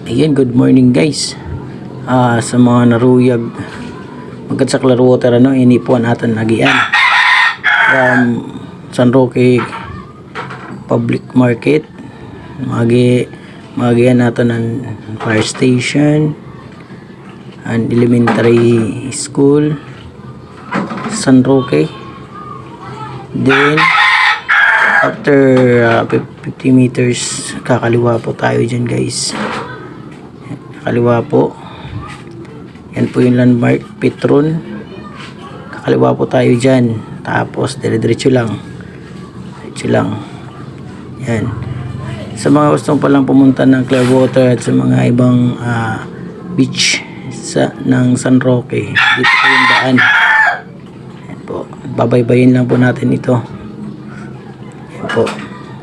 Ayan, good morning guys. Sa mga naruyag magkat sa Clearwater inipuan natin nagian from San Roque Public Market. Magian natin ng fire station and elementary school San Roque. Then after 50 meters kakaliwa po tayo dyan guys. Kakaliwa po, yan po yung landmark Petron. Kakaliwa po tayo dyan, tapos dire-diretso lang, yan. Sa mga gustong palang pumunta ng Clearwater at sa mga ibang beach ng San Roque, dito po yung daan. Yan po, babaybayin lang po natin ito. Yan po,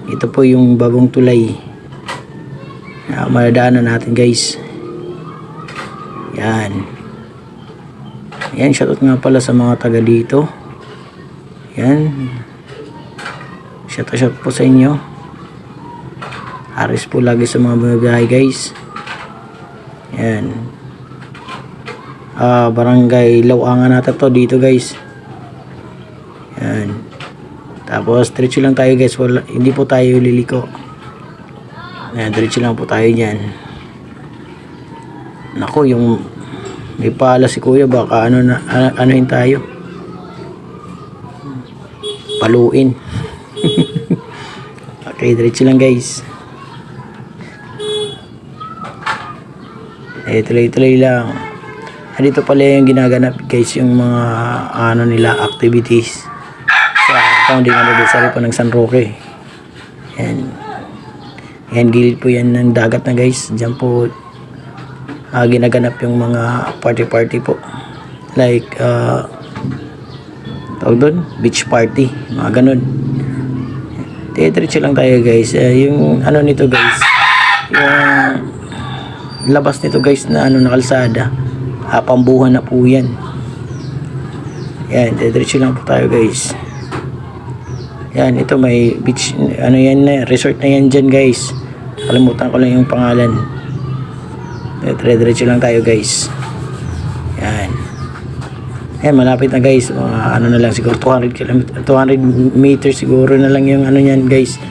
ito po yung bagong tulay na madadaanan natin guys. Yan. Yan, shoutout nga pala sa mga taga dito. Yan. Shoutout po sa inyo. Haris po lagi sa mga bumibiyahe guys. Yan. Barangay Lawangan natin to dito guys. Yan. Tapos diretso lang tayo guys. Hindi po tayo liliko. Yan, diretso lang po tayo dyan. Nako, yung may pala si kuya, baka anuhin tayo, paluin. Okay, diretso lang guys. Tuloy-tuloy lang. Dito pala yung ginaganap guys, yung mga nila activities sa founding anniversary po ng San Roque. Yan, gilid po yan ng dagat na guys. Diyan po ginaganap yung mga party po, like tawag doon, beach party, mga ganun. Diretso lang tayo guys. Yung nito guys, yung labas nito guys na na kalsada, pambuhan na po yan. Yan, diretso lang po tayo guys. Yan, ito may beach, yan na, resort na yan dyan guys. Kalimutan ko lang yung pangalan. Diretso lang tayo guys. Yan. Yan, malapit na guys. Mga na lang siguro 200 meters siguro na lang yung niyan guys.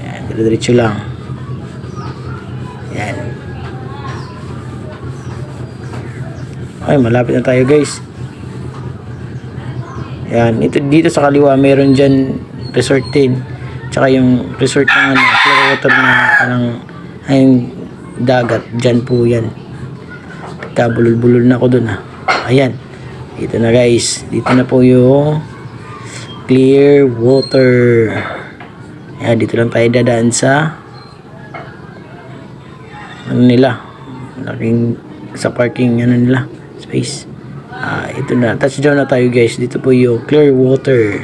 Yan, diretso lang. Yan. Ay, malapit na tayo guys. Yan, dito sa kaliwa meron diyan resort din. Tsaka yung resort ng Clearwater na ayong dagat, dyan po yan. Bulol-bulol na ako dun ayan, dito na guys, dito na po yung Clearwater. Ayan, dito lang tayo dadaan sa nila, malaking sa parking nila space. Ito na, touchdown na tayo guys. Dito po yung Clearwater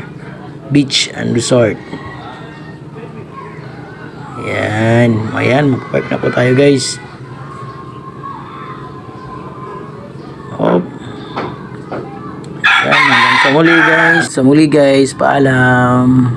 Beach and Resort. Ayan, mag-park na po tayo guys. Ayan, hanggang sa muli guys. Paalam.